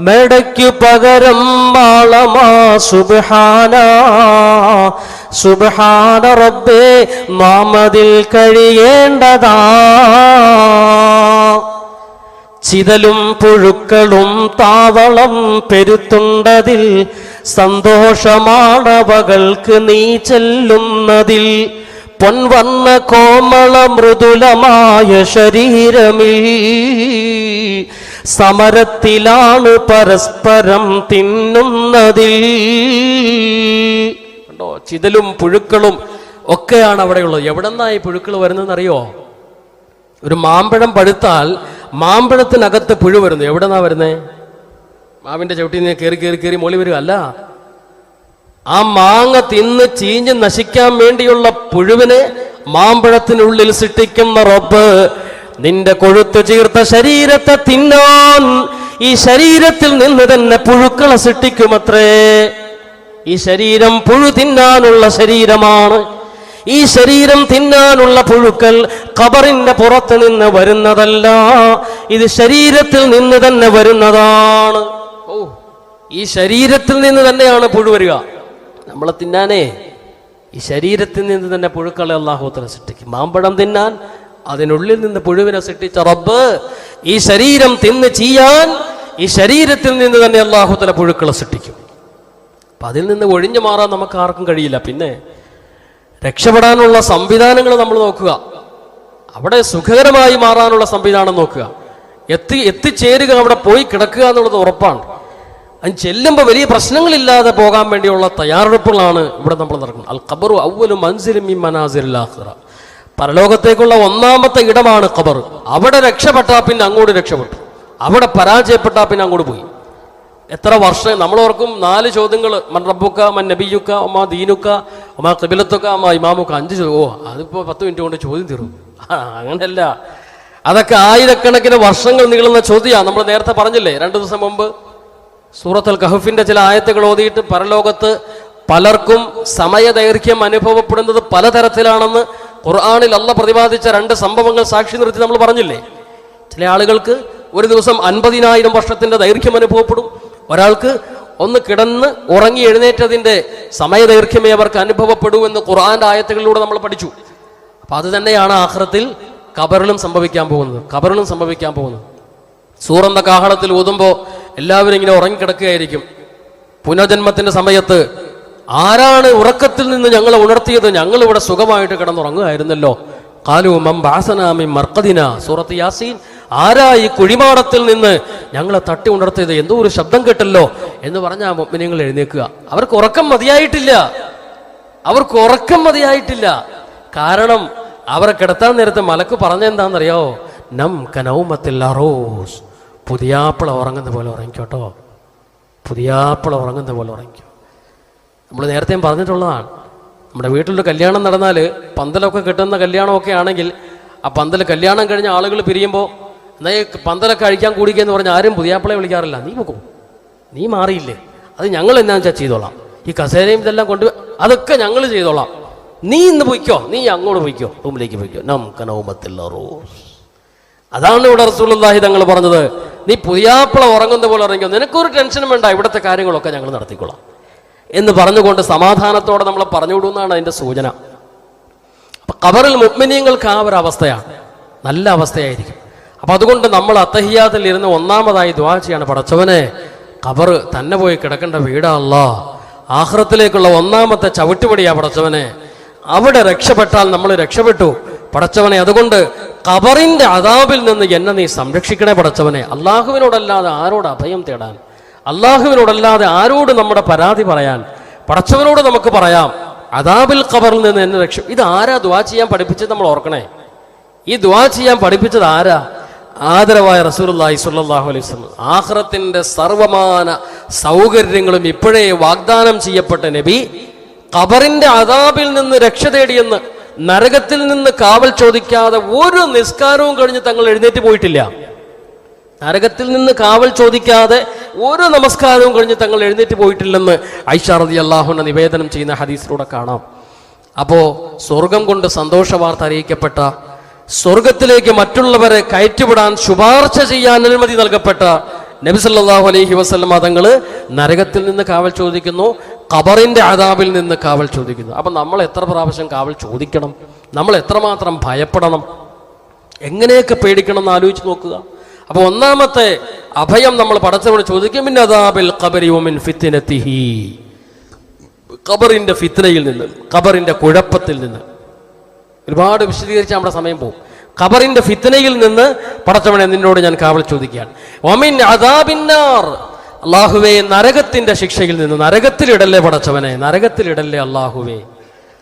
മെടയ്ക്കു പകരം മാളമാ സുബ്ഹാന, സുബ്ഹാന റബ്ബേ നാമതിൽ കഴിയേണ്ടതാ. ചിതലും പുഴുക്കളും താവളം പെരുത്തുണ്ടതിൽ, സന്തോഷമാണവകൾക്ക് നീ ചെല്ലുന്നതിൽ. പൊൻവന്ന കോമള മൃദുലമായ ശരീരമിൽ സമരത്തിലാണ് പരസ്പരം തിന്നുന്നതിൽ. കണ്ടോ, ചിതലും പുഴുക്കളും ഒക്കെയാണ് അവിടെയുള്ളത്. എവിടെന്നായി പുഴുക്കൾ വരുന്നതെന്നറിയോ? ഒരു മാമ്പഴം പഴുത്താൽ മാമ്പഴത്തിനകത്ത് പുഴു വരുന്നു. എവിടെന്നാ വരുന്നേ? മാവിന്റെ ചവിട്ടിൽ നിന്ന് കയറി കയറി കയറി മോളി വരിക അല്ല. ആ മാങ്ങ തിന്ന് ചീഞ്ഞ് നശിക്കാൻ വേണ്ടിയുള്ള പുഴുവിനെ മാമ്പഴത്തിനുള്ളിൽ സൃഷ്ടിക്കുന്ന റബ്ബ് നിന്റെ കൊഴുത്തു ചീർത്ത ശരീരത്തെ തിന്നാൻ ഈ ശരീരത്തിൽ നിന്ന് തന്നെ പുഴുക്കളെ സൃഷ്ടിക്കുമത്രേ. ഈ ശരീരം പുഴു തിന്നാനുള്ള ശരീരമാണ്. ഈ ശരീരം തിന്നാനുള്ള പുഴുക്കൾ ഖബറിന്റെ പുറത്ത് നിന്ന് വരുന്നതല്ല, ഇത് ശരീരത്തിൽ നിന്ന് തന്നെ വരുന്നതാണ്. ഓ, ഈ ശരീരത്തിൽ നിന്ന് തന്നെയാണ് പുഴു വരിക. നമ്മളെ തിന്നാനേ ഈ ശരീരത്തിൽ നിന്ന് തന്നെ പുഴുക്കളെ അല്ലാഹു തആല സൃഷ്ടിക്കും. മാമ്പഴം തിന്നാൻ അതിനുള്ളിൽ നിന്ന് പുഴുവിനെ സൃഷ്ടിച്ച റബ്ബ് ഈ ശരീരം തിന്ന് ചെയ്യാൻ ഈ ശരീരത്തിൽ നിന്ന് തന്നെ അല്ലാഹു തആല പുഴുക്കളെ സൃഷ്ടിക്കും. അപ്പൊ അതിൽ നിന്ന് ഒഴിഞ്ഞു മാറാൻ നമുക്ക് ആർക്കും കഴിയില്ല. പിന്നെ രക്ഷപ്പെടാനുള്ള സംവിധാനങ്ങൾ നമ്മൾ നോക്കുക, അവിടെ സുഖകരമായി മാറാനുള്ള സംവിധാനം നോക്കുക, എത്തിച്ചേരുക, അവിടെ പോയി കിടക്കുക എന്നുള്ളത് ഉറപ്പാണ്. അതിന് ചെല്ലുമ്പോൾ വലിയ പ്രശ്നങ്ങളില്ലാതെ പോകാൻ വേണ്ടിയുള്ള തയ്യാറെടുപ്പുകളാണ് ഇവിടെ നമ്മൾ നടക്കുന്നത്. അൽ ഖബറു അവ്വലു മൻസിലിൻ മിൻ മനാസിലിൽ ആഖിറ, പരലോകത്തേക്കുള്ള ഒന്നാമത്തെ ഇടമാണ് ഖബർ. അവിടെ രക്ഷപ്പെട്ടാൽ പിന്നെ അങ്ങോട്ട് രക്ഷപ്പെട്ടു, അവിടെ പരാജയപ്പെട്ടാൽ പിന്നെ അങ്ങോട്ട് പോയി. എത്ര വർഷം നമ്മൾ ഓർക്കും 4 ചോദ്യങ്ങൾ, മൻ റബ്ബുക, മൻ നബിയുക, ഒമാ ദീനുക, ഒമാ ഖിബ്ലത്തുക, ഒമാ ഇമാമുക. 5 ചോദ്യം. ഓ, അതിപ്പോ 10 മിനിറ്റ് കൊണ്ട് ചോദ്യം തീരും. അങ്ങനെയല്ല, അതൊക്കെ ആയിരക്കണക്കിന് വർഷങ്ങൾ നീളുന്ന ചോദ്യമാണ്. നമ്മൾ നേരത്തെ പറഞ്ഞില്ലേ 2 ദിവസം മുമ്പ് സൂറത്തുൽ കഹ്ഫിന്റെ ചില ആയത്തുകൾ ഓതിയിട്ട് പരലോകത്ത് പലർക്കും സമയദൈർഘ്യം അനുഭവപ്പെടുന്നത് പലതരത്തിലാണെന്ന് ഖുർആനിൽ അല്ലാഹ് പ്രതിപാദിച്ച 2 സംഭവങ്ങൾ സാക്ഷി നിർത്തി നമ്മൾ പറഞ്ഞില്ലേ. ചില ആളുകൾക്ക് ഒരു ദിവസം 50,000 വർഷത്തിന്റെ ദൈർഘ്യം അനുഭവപ്പെടും. ഒരാൾക്ക് ഒന്ന് കിടന്ന് ഉറങ്ങി എഴുന്നേറ്റതിന്റെ സമയദൈർഘ്യമേ അവർക്ക് അനുഭവപ്പെടൂ എന്ന് ഖുർആന്റെ ആയത്തുകളിലൂടെ നമ്മൾ പഠിച്ചു. അപ്പൊ അത് തന്നെയാണ് ആഖിറത്തിൽ ഖബറിലും സംഭവിക്കാൻ പോകുന്നത്. സൂറെന്ന കാഹളത്തിൽ ഊതുമ്പോൾ എല്ലാവരും ഇങ്ങനെ ഉറങ്ങിക്കിടക്കുകയായിരിക്കും. പുനർജന്മത്തിന്റെ സമയത്ത് ആരാണ് ഉറക്കത്തിൽ നിന്ന് ഞങ്ങളെ ഉണർത്തിയത്? ഞങ്ങൾ ഇവിടെ സുഖമായിട്ട് കിടന്നുറങ്ങുകയായിരുന്നല്ലോ. ഖാലൂ മൻ ബഅസനാ മിൻ മർഖദിനാ, സൂറത്ത് യാസീൻ. ആരാ ഈ കുഴിമാടത്തിൽ നിന്ന് ഞങ്ങളെ തട്ടി ഉണർത്തിയത്? എന്തോ ഒരു ശബ്ദം കേട്ടല്ലോ എന്ന് പറഞ്ഞാൽ മുഅ്മിനീങ്ങൾ എഴുന്നേൽക്കുക. അവർക്ക് ഉറക്കം മതിയായിട്ടില്ല. കാരണം അവരെ കിടത്താൻ നേരത്തെ മലക്ക് പറഞ്ഞെന്താണെന്നറിയോ? നം കനൗമത്തിൽ അറൂസ്, പുതിയാപ്പിള ഉറങ്ങുന്ന പോലെ ഉറങ്ങിക്കോട്ടോ, നമ്മൾ നേരത്തെയും പറഞ്ഞിട്ടുള്ളതാണ്. നമ്മുടെ വീട്ടിലൊരു കല്യാണം നടന്നാൽ പന്തലൊക്കെ കിട്ടുന്ന കല്യാണമൊക്കെ ആണെങ്കിൽ ആ പന്തൽ കല്യാണം കഴിഞ്ഞ ആളുകൾ പിരിയുമ്പോൾ എന്നാൽ പന്തലൊക്കെ അഴിക്കാൻ കൂടിക്കെന്ന് പറഞ്ഞാൽ ആരും പുതിയാപ്പിളയെ വിളിക്കാറില്ല. നീ പോകും, നീ മാറിയില്ലേ, അത് ഞങ്ങൾ എന്നാ വെച്ചാൽ ചെയ്തോളാം, ഈ കസേരയും ഇതെല്ലാം കൊണ്ട് അതൊക്കെ ഞങ്ങൾ ചെയ്തോളാം, നീ ഇന്ന് പൊയ്ക്കോ, നീ അങ്ങോട്ട് പൊയ്ക്കോ, റൂമിലേക്ക് പൊയ്ക്കോ. അതാണ് ഇവിടെ റസൂലുള്ളാഹി തങ്ങൾ പറഞ്ഞത്, നീ പുതിയാപ്പിള ഉറങ്ങുന്ന പോലെ ഉറങ്ങിക്കോ, നിനക്കൊരു ടെൻഷനും വേണ്ട, ഇവിടുത്തെ കാര്യങ്ങളൊക്കെ ഞങ്ങൾ നടത്തിക്കൊള്ളാം എന്ന് പറഞ്ഞുകൊണ്ട് സമാധാനത്തോടെ നമ്മൾ പറഞ്ഞുവിടുന്നതാണ് അതിന്റെ സൂചന. അപ്പൊ ഖബറിൽ മുഅ്മിനീങ്ങൾക്ക് ആ ഒരു അവസ്ഥയാണ്, നല്ല അവസ്ഥയായിരിക്കും. അപ്പൊ അതുകൊണ്ട് നമ്മൾ അത്തഹിയ്യാത്തിൽ ഇരുന്ന് ഒന്നാമതായി ദുആ ചെയ്യാണ്, പടച്ചവനെ ഖബർ തന്നെ പോയി കിടക്കേണ്ട വീടാ അല്ലാഹ്, ആഖിറത്തിലേക്കുള്ള ഒന്നാമത്തെ ചവിട്ടുപടിയാ പടച്ചവനെ, അവിടെ രക്ഷപ്പെട്ടാൽ നമ്മൾ രക്ഷപ്പെട്ടു പടച്ചവനെ. അതുകൊണ്ട് ഖബറിന്റെ അദാബിൽ നിന്ന് എന്നെ നീ സംരക്ഷിക്കണേ പടച്ചവനെ. അള്ളാഹുവിനോടല്ലാതെ ആരോട് അഭയം തേടാൻ, അള്ളാഹുവിനോടല്ലാതെ ആരോട് നമ്മുടെ പരാതി പറയാൻ? പടച്ചവനോട് നമുക്ക് പറയാം, അദാബിൽ ഖബറിൽ നിന്ന് എന്നെ രക്ഷ. ഇത് ആരാ ദുആ ചെയ്യാൻ പഠിപ്പിച്ചത്? നമ്മൾ ഓർക്കണേ, ഈ ദുആ ചെയ്യാൻ പഠിപ്പിച്ചത് ആരാ? ആദരവായ റസൂലുള്ളാഹി സ്വല്ലല്ലാഹു അലൈഹി വസല്ലം. ആഖിറത്തിന്റെ സർവമാന സൗകര്യങ്ങളും ഇപ്പോഴേ വാഗ്ദാനം ചെയ്യപ്പെട്ട നബി ഖബറിന്റെ അദാബിൽ നിന്ന് രക്ഷ തേടിയെന്ന്, നരകത്തിൽ നിന്ന് കാവൽ ചോദിക്കാതെ ഒരു നിസ്കാരവും കഴിഞ്ഞ് തങ്ങൾ എഴുന്നേറ്റ് പോയിട്ടില്ല. നരകത്തിൽ നിന്ന് കാവൽ ചോദിക്കാതെ ഒരു നമസ്കാരവും കഴിഞ്ഞ് തങ്ങൾ എഴുന്നേറ്റ് പോയിട്ടില്ലെന്ന് ആയിഷ റളിയല്ലാഹു അൻഹ നിവേദനം ചെയ്യുന്ന ഹദീസിലൂടെ കാണാം. അപ്പോ സ്വർഗം കൊണ്ട് സന്തോഷ വാർത്ത അറിയിക്കപ്പെട്ട, സ്വർഗത്തിലേക്ക് മറ്റുള്ളവരെ കയറ്റിവിടാൻ ശുപാർശ ചെയ്യാൻ അനുമതി നൽകപ്പെട്ട നബി സല്ലല്ലാഹു അലൈഹി വസല്ലം തങ്ങൾ നരകത്തിൽ നിന്ന് കാവൽ ചോദിക്കുന്നു, ഖബറിന്റെ അദാബിൽ നിന്ന് കാവൽ ചോദിക്കുന്നു. അപ്പൊ നമ്മൾ എത്ര പ്രാവശ്യം കാവൽ ചോദിക്കണം? നമ്മൾ എത്രമാത്രം ഭയപ്പെടണം? എങ്ങനെയൊക്കെ പേടിക്കണം എന്ന് ആലോചിച്ച് നോക്കുക. അപ്പൊ ഒന്നാമത്തെ അഭയം നമ്മൾ പടച്ചവനോട് ചോദിക്കും, മിൻ അദാബിൽ ഖബരി വമിൻ ഫിത്നതിഹി, ഖബറിന്റെ ഫിത്നയിൽ നിന്ന്, ഖബറിന്റെ കുഴപ്പത്തിൽ നിന്ന്. ഒരുപാട് വിശദീകരിച്ച് നമ്മുടെ സമയം പോകും. ഖബറിന്റെ ഫിത്നയിൽ നിന്ന് പടച്ചവനെ നിന്നോട് ഞാൻ കാവൽ ചോദിക്കുകയാണ്. വമിൻ അദാബിന്നാർ, അല്ലാഹുവേ നരകത്തിന്റെ ശിക്ഷയിൽ നിന്ന്, നരകത്തിലിടല്ലേ പടച്ചവനെ, നരകത്തിലിടല്ലേ അല്ലാഹുവേ.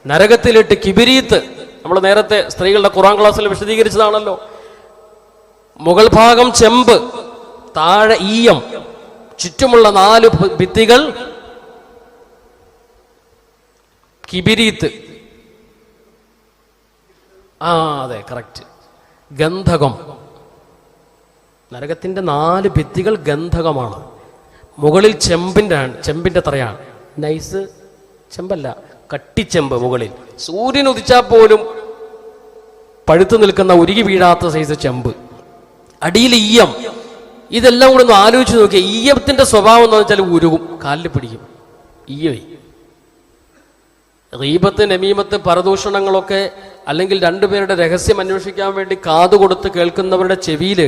നരകത്തിലിട്ട് കിബിരീത്ത്, നമ്മൾ നേരത്തെ സ്ത്രീകളുടെ ഖുർആൻ ക്ലാസ്സിൽ വിശദീകരിച്ചതാണല്ലോ. മുകൾ ഭാഗം ചെമ്പ്, താഴെ ഈയം, ചുറ്റുമുള്ള 4 ഭിത്തികൾ കിബിരീത്ത്. അതെ, കറക്റ്റ്. ഗന്ധകം, നരകത്തിന്റെ 4 ഭിത്തികൾ ഗന്ധകമാണ്. മുകളിൽ ചെമ്പിന്റെ തറയാണ്. നൈസ് ചെമ്പല്ല, കട്ടിച്ചെമ്പ്. മുകളിൽ സൂര്യൻ ഉദിച്ചാൽ പോലും പഴുത്തു നിൽക്കുന്ന, ഉരുകി വീഴാത്ത സൈസ് ചെമ്പ്. അടിയിൽ ഈയം. ഇതെല്ലാം കൂടെ ഒന്ന് ആലോചിച്ച് നോക്കിയ ഈയത്തിന്റെ സ്വഭാവം എന്ന് വെച്ചാൽ ഉരുകും, കാലിൽ പിടിക്കും. ഈയവേ ഗീബത്ത്, നമീമത്ത്, പരദൂഷണങ്ങളൊക്കെ, അല്ലെങ്കിൽ രണ്ടുപേരുടെ രഹസ്യം അന്വേഷിക്കാൻ വേണ്ടി കാതുകൊടുത്ത് കേൾക്കുന്നവരുടെ ചെവിയില്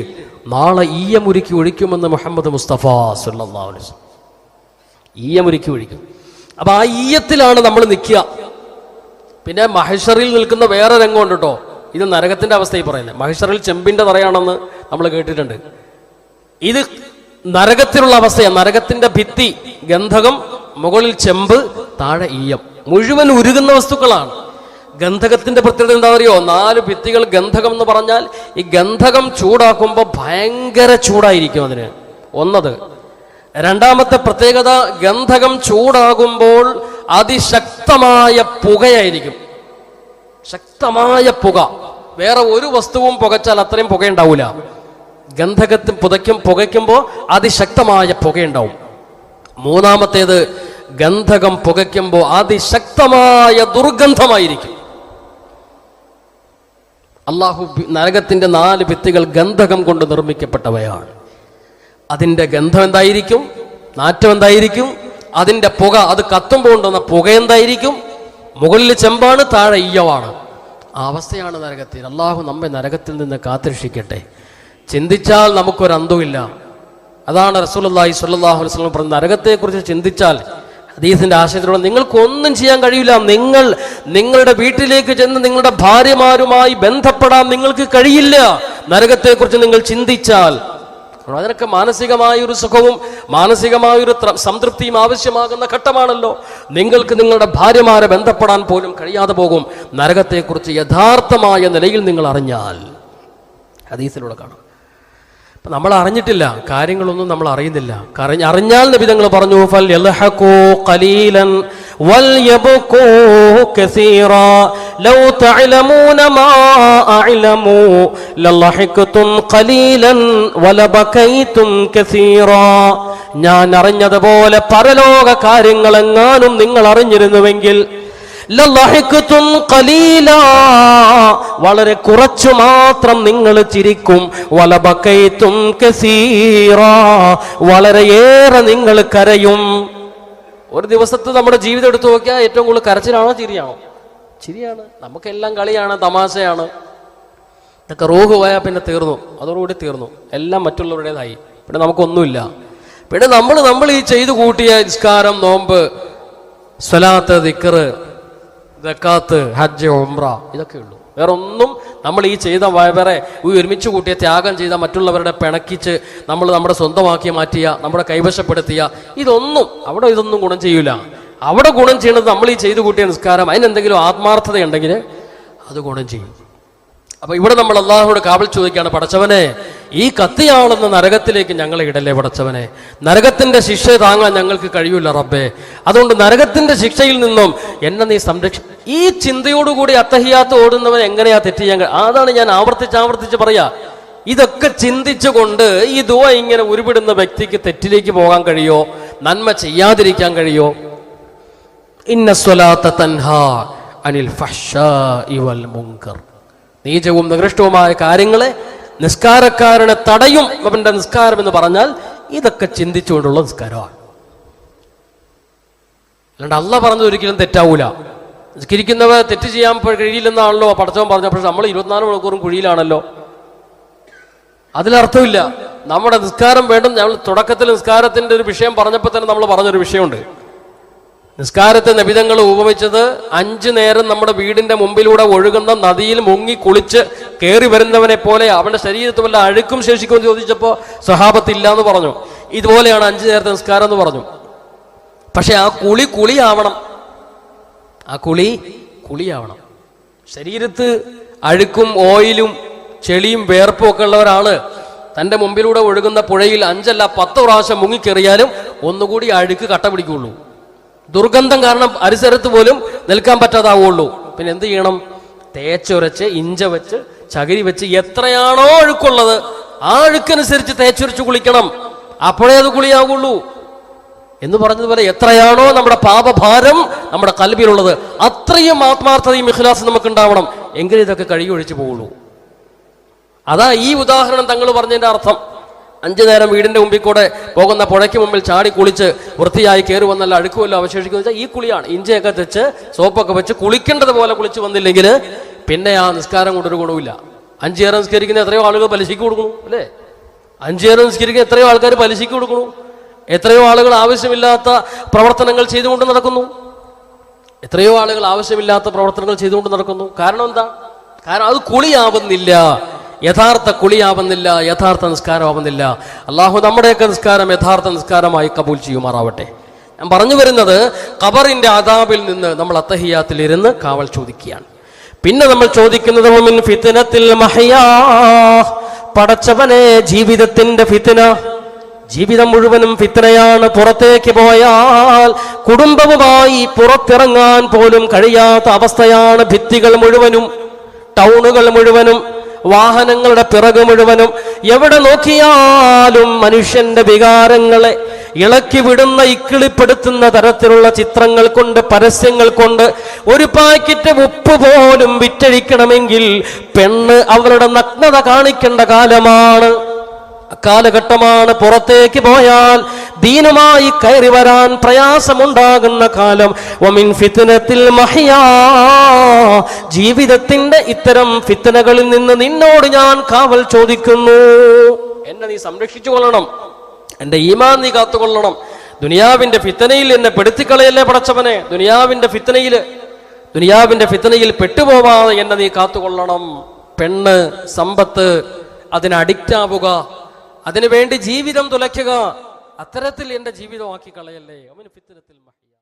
നാളെ ഈയമുരുക്കി ഒഴിക്കുമെന്ന് മുഹമ്മദ് മുസ്തഫ സല്ലല്ലാഹു അലൈഹി വസല്ലം. ഈയമുരുക്കി ഒഴിക്കും. അപ്പൊ ആ ഈയത്തിലാണ് നമ്മൾ നിൽക്കുക. പിന്നെ മഹ്ശറിൽ നിൽക്കുന്ന വേറെ രംഗമുണ്ട് കേട്ടോ. ഇത് നരകത്തിന്റെ അവസ്ഥയിൽ പറയുന്നത്. മഹ്ശറിൽ ചെമ്പിന്റെ തറയാണെന്ന് നമ്മൾ കേട്ടിട്ടുണ്ട്. ഇത് നരകത്തിലുള്ള അവസ്ഥയാണ്. നരകത്തിന്റെ ഭിത്തി ഗന്ധകം, മുകളിൽ ചെമ്പ്, താഴെ ഈയം. മുഴുവൻ ഉരുകുന്ന വസ്തുക്കളാണ്. ഗന്ധകത്തിന്റെ പ്രത്യേകത എന്താ അറിയോ? 4 ഭിത്തികൾ ഗന്ധകം എന്ന് പറഞ്ഞാൽ ഈ ഗന്ധകം ചൂടാക്കുമ്പോൾ ഭയങ്കര ചൂടായിരിക്കും അതിന്. ഒന്നത്. രണ്ടാമത്തെ പ്രത്യേകത, ഗന്ധകം ചൂടാകുമ്പോൾ അതിശക്തമായ പുകയായിരിക്കും. ശക്തമായ പുക. വേറെ ഒരു വസ്തുവും പുകച്ചാൽ അത്രയും പുകയുണ്ടാവില്ല. ഗന്ധകത്തിൽ പുകയ്ക്കുമ്പോൾ അതിശക്തമായ പുകയുണ്ടാവും. മൂന്നാമത്തേത്, ഗന്ധകം പുകയ്ക്കുമ്പോൾ അതിശക്തമായ ദുർഗന്ധമായിരിക്കും. അള്ളാഹു നരകത്തിന്റെ 4 ഭിത്തികൾ ഗന്ധകം കൊണ്ട് നിർമ്മിക്കപ്പെട്ടവയാണ്. അതിന്റെ ഗന്ധം എന്തായിരിക്കും? നാറ്റം എന്തായിരിക്കും? അതിന്റെ പുക, അത് കത്തുമ്പോൾ ഉണ്ടെന്ന പുക എന്തായിരിക്കും? മുകളിൽ ചെമ്പാണ്, താഴെ ഈയവാണ്. ആ അവസ്ഥയാണ് നരകത്തിൽ. അള്ളാഹു നമ്മെ നരകത്തിൽ നിന്ന് കാത്തുരക്ഷിക്കട്ടെ. ചിന്തിച്ചാൽ നമുക്കൊരന്തമില്ല. അതാണ് റസൂലുള്ളാഹി സ്വല്ലല്ലാഹു അലൈഹി വസല്ലം പറഞ്ഞത്, നരകത്തെക്കുറിച്ച് ചിന്തിച്ചാൽ ഹദീസിന്റെ ആശയത്തിലൂടെ നിങ്ങൾക്കൊന്നും ചെയ്യാൻ കഴിയില്ല. നിങ്ങളുടെ വീട്ടിലേക്ക് ചെന്ന് നിങ്ങളുടെ ഭാര്യമാരുമായി ബന്ധപ്പെടാൻ നിങ്ങൾക്ക് കഴിയില്ല നരകത്തെക്കുറിച്ച് നിങ്ങൾ ചിന്തിച്ചാൽ. അതിനൊക്കെ മാനസികമായൊരു സുഖവും മാനസികമായൊരു സംതൃപ്തിയും ആവശ്യമാകുന്ന ഘട്ടമാണല്ലോ. നിങ്ങൾക്ക് നിങ്ങളുടെ ഭാര്യമാരെ ബന്ധപ്പെടാൻ പോലും കഴിയാതെ പോകും നരകത്തെക്കുറിച്ച് യഥാർത്ഥമായ നിലയിൽ നിങ്ങൾ അറിഞ്ഞാൽ. ഹദീസിലൂടെ കാണാം. നമ്മൾ അറിഞ്ഞിട്ടില്ല, കാര്യങ്ങളൊന്നും നമ്മൾ അറിയുന്നില്ല. അറിഞ്ഞാൽ നബി തങ്ങൾ പറഞ്ഞു, ഫൽ യൽഹഖൂ ഖലീലൻ വൽ യബ്കൂ കസീറാ ലൗ തഅലമൂന മാ അഅലമു ലളഹഖതും ഖലീലൻ വലബകൈതും കസീറാ. ഞാൻ അറിഞ്ഞതുപോലെ പരലോക കാര്യങ്ങളെങ്ങാനും നിങ്ങൾ അറിഞ്ഞിരുന്നുവെങ്കിൽ ലളഹഖതും ഖലീലാ, വളരെ കുറച്ചു മാത്രം നിങ്ങൾ ചിരിക്കും. വലബകൈതും കസീറാ, വളരെയേറെ നിങ്ങൾ കരയും. ഒരു ദിവസത്തെ നമ്മുടെ ജീവിതം എടുത്തു നോക്കിയാൽ ഏറ്റവും കൂടുതൽ കരച്ചിലാണോ ചിരിയാണോ? ചിരിയാണ്. നമുക്കെല്ലാം കളിയാണ്, തമാശയാണ്. ഇതൊക്കെ റൂഹ് പോയാൽ പിന്നെ തീർന്നു, അതോടുകൂടി തീർന്നു. എല്ലാം മറ്റുള്ളവരുടേതായി. പിന്നെ നമുക്കൊന്നുമില്ല. പിന്നെ നമ്മൾ ഈ ചെയ്തു കൂട്ടിയ നിസ്കാരം, നോമ്പ്, സ്വലാത്ത്, ദിക്ർ, സക്കാത്ത്, ഹജ്ജ്, ഉംറ, ഇതൊക്കെ ഉള്ളൂ. വേറെ ഒന്നും നമ്മൾ ഈ ചെയ്ത വേറെ ഒരുമിച്ച് കൂട്ടിയ ത്യാഗം ചെയ്ത, മറ്റുള്ളവരുടെ പിണക്കിച്ച് നമ്മൾ നമ്മുടെ സ്വന്തമാക്കി മാറ്റിയ, നമ്മുടെ കൈവശപ്പെടുത്തിയ ഇതൊന്നും ഗുണം ചെയ്യൂല. അവിടെ ഗുണം ചെയ്യുന്നത് നമ്മൾ ഈ ചെയ്തു കൂട്ടിയ നിസ്കാരം, അതിനെന്തെങ്കിലും ആത്മാർത്ഥതയുണ്ടെങ്കിൽ അത് ഗുണം ചെയ്യും. അപ്പൊ ഇവിടെ നമ്മൾ അള്ളാഹുവോട് കാവൽ ചോദിക്കുകയാണ്, പടച്ചവനെ ഈ കത്തിയാളുന്ന നരകത്തിലേക്ക് ഞങ്ങളെ ഇടല്ലേ പടച്ചവനെ. നരകത്തിന്റെ ശിക്ഷ താങ്ങാൻ ഞങ്ങൾക്ക് കഴിയൂല റബ്ബേ. അതുകൊണ്ട് നരകത്തിന്റെ ശിക്ഷയിൽ നിന്നും എന്നെ നീ ഈ ചിന്തയോടുകൂടി അത്തഹിയാത്ത് ഓടുന്നവൻ എങ്ങനെയാ തെറ്റ് ചെയ്യാൻ? അതാണ് ഞാൻ ആവർത്തിച്ച് പറയാ. ഇതൊക്കെ ചിന്തിച്ചുകൊണ്ട് ഈ ദുആ ഇങ്ങനെ ഉരുവിടുന്ന വ്യക്തിക്ക് തെറ്റിലേക്ക് പോകാൻ കഴിയോ? നന്മ ചെയ്യാതിരിക്കാൻ കഴിയോ? ഇന്ന സ്വലാത്ത തൻഹാ അനിൽ ഫഹ്ശാഇ വൽ മുൻകർ. നീചവും നികൃഷ്ടവുമായ കാര്യങ്ങളെ നിസ്കാരക്കാരനെ തടയും അവന്റെ നിസ്കാരം എന്ന് പറഞ്ഞാൽ ഇതൊക്കെ ചിന്തിച്ചുകൊണ്ടുള്ള നിസ്കാരമാണ്. അല്ലാണ്ട് അള്ളാഹ് പറഞ്ഞത് ഒരിക്കലും തെറ്റാവൂല. നിസ്കരിക്കുന്നവർ തെറ്റ് ചെയ്യാൻ കഴിയില്ലെന്നാണല്ലോ പടച്ചവൻ പറഞ്ഞത്. പക്ഷെ നമ്മൾ 24 മണിക്കൂറും കുഴിയിലാണല്ലോ. അതിലർത്ഥമില്ല. നമ്മുടെ നിസ്കാരം വേണ്ടും. നമ്മൾ തുടക്കത്തിൽ നിസ്കാരത്തിന്റെ ഒരു വിഷയം പറഞ്ഞപ്പോൾ തന്നെ നമ്മൾ പറഞ്ഞൊരു വിഷയമുണ്ട്. നിസ്കാരത്തെ നബിതങ്ങൾ ഉപമിച്ചത് 5 നേരം നമ്മുടെ വീടിന്റെ മുമ്പിലൂടെ ഒഴുകുന്ന നദിയിൽ മുങ്ങി കുളിച്ച് കയറി വരുന്നവനെ പോലെ. അവന്റെ ശരീരത്തിൽ വല്ല അഴുക്കും ശേഷിക്കുമെന്ന് ചോദിച്ചപ്പോൾ സ്വഹാബത്തില്ല എന്ന് പറഞ്ഞു. ഇതുപോലെയാണ് 5 നേരത്തെ നിസ്കാരം എന്ന് പറഞ്ഞു. പക്ഷെ ആ കുളിയാവണം. ആ കുളിയാവണം. ശരീരത്ത് അഴുക്കും ഓയിലും ചെളിയും വേർപ്പും ഒക്കെ ഉള്ളവരാണ് തന്റെ മുമ്പിലൂടെ ഒഴുകുന്ന പുഴയിൽ 5 അല്ല 10 പ്രാവശ്യം മുങ്ങിക്കെറിയാലും ഒന്നുകൂടി അഴുക്ക് കട്ട പിടിക്കുള്ളൂ. ദുർഗന്ധം കാരണം പരിസരത്ത് പോലും നിൽക്കാൻ പറ്റാതാവുള്ളൂ. പിന്നെ എന്ത് ചെയ്യണം? തേച്ചൊരച്ച്, ഇഞ്ച വെച്ച്, ചകിരി വെച്ച്, എത്രയാണോ അഴുക്കുള്ളത് ആ അഴുക്കനുസരിച്ച് തേച്ചൊരച്ച് കുളിക്കണം. അപ്പോഴേ അത് കുളിയാവുള്ളൂ എന്ന് പറഞ്ഞതുപോലെ എത്രയാണോ നമ്മുടെ പാപഭാരം നമ്മുടെ കൽബിലുള്ളത് അത്രയും ആത്മാർത്ഥതയും ഇഖ്ലാസും നമുക്ക് ഉണ്ടാവണം. എങ്കിലും ഇതൊക്കെ കഴുകിയൊഴിച്ചു പോവുള്ളൂ. അതാ ഈ ഉദാഹരണം തങ്ങൾ പറഞ്ഞതിന്റെ അർത്ഥം. 5 നേരം വീടിന്റെ മുമ്പിൽ കൂടെ പോകുന്ന പുഴയ്ക്ക് മുമ്പിൽ ചാടി കുളിച്ച് വൃത്തിയായി കയറി വന്നല്ല അഴുക്കുമല്ലോ അവശേഷിക്കുന്ന വെച്ചാൽ ഈ കുളിയാണ്. ഇഞ്ചയൊക്കെ തെച്ച് സോപ്പൊക്കെ വെച്ച് കുളിക്കേണ്ടത് പോലെ കുളിച്ച് വന്നില്ലെങ്കിൽ പിന്നെ ആ നിസ്കാരം കൊണ്ടൊരു ഗുണമില്ല. 5 നേരം നിസ്കരിക്കുന്ന എത്രയോ ആളുകൾ പലിശയ്ക്ക് കൊടുക്കണു അല്ലേ? 5 നേരം നിസ്കരിക്കുന്ന എത്രയോ ആൾക്കാർ പലിശയ്ക്ക് കൊടുക്കണു. എത്രയോ ആളുകൾ ആവശ്യമില്ലാത്ത പ്രവർത്തനങ്ങൾ ചെയ്തുകൊണ്ട് നടക്കുന്നു. കാരണം എന്താ? കാരണം അത് കുളിയാവുന്നില്ല. യഥാർത്ഥ കുളിയാവുന്നില്ല, യഥാർത്ഥ നിസ്കാരമാവുന്നില്ല. അള്ളാഹു നമ്മുടെയൊക്കെ നിസ്കാരം യഥാർത്ഥ നിസ്കാരമായി കബൂൽ ചെയ്യുമാറാവട്ടെ. ഞാൻ പറഞ്ഞു വരുന്നത്, ഖബറിന്റെ അദാബിൽ നിന്ന് നമ്മൾ അത്തഹിയാത്തിൽ ഇരുന്ന് കാവൽ ചോദിക്കുകയാണ്. പിന്നെ നമ്മൾ ചോദിക്കുന്നത് മിൻ ഫിത്നത്തിൽ മഹ്യാ, പടച്ചവനെ ജീവിതത്തിന്റെ ഫിത്ന. ജീവിതം മുഴുവനും ഫിത്നയാണ്. പുറത്തേക്ക് പോയാൽ കുടുംബവുമായി പുറത്തിറങ്ങാൻ പോലും കഴിയാത്ത അവസ്ഥയാണ്. ഭിത്തികൾ മുഴുവനും, ടൗണുകൾ മുഴുവനും, വാഹനങ്ങളുടെ പിറകു മുഴുവനും, എവിടെ നോക്കിയാലും മനുഷ്യന്റെ വികാരങ്ങളെ, ഇളക്കി വിടുന്ന ഇക്കിളിപ്പെടുത്തുന്ന തരത്തിലുള്ള ചിത്രങ്ങൾ കൊണ്ട്, പരസ്യങ്ങൾ കൊണ്ട് ഒരു പാക്കറ്റ് ഉപ്പ് പോലും വിറ്റഴിക്കണമെങ്കിൽ പെണ്ണ് അവരുടെ നഗ്നത കാണിക്കേണ്ട കാലമാണ്, കാലഘട്ടമാണ്. പുറത്തേക്ക് പോയാൽ ദീനുമായി കയറി വരാൻ പ്രയാസമുണ്ടാകുന്ന കാലം. വമിൻ ഫിത്നത്തിൽ മഹിയാ, ജീവിതത്തിന്റെ ഇത്തരം ഫിത്നകളിൽ നിന്ന് നിന്നോട് ഞാൻ കാവൽ ചോദിക്കുന്നു. എന്നെ നീ സംരക്ഷിച്ചു കൊള്ളണം, എന്റെ ഈമാൻ നീ കാത്തുകൊള്ളണം. ദുനിയാവിന്റെ ഫിത്നയിൽ എന്നെ പെടുത്തിക്കളയല്ലേ പടച്ചവനെ. ദുനിയാവിന്റെ ഫിത്നയിൽ പെട്ടുപോവാതെ എന്നെ നീ കാത്തുകൊള്ളണം. പെണ്ണ്, സമ്പത്ത്, അതിന് അഡിക്റ്റ് ആവുക, അതിനുവേണ്ടി ജീവിതം തുലയ്ക്കുക, അത്തരത്തിൽ എന്റെ ജീവിതമാക്കി കളയല്ലേ. അവന് ഫിത്നത്തിൽ മഹിയ.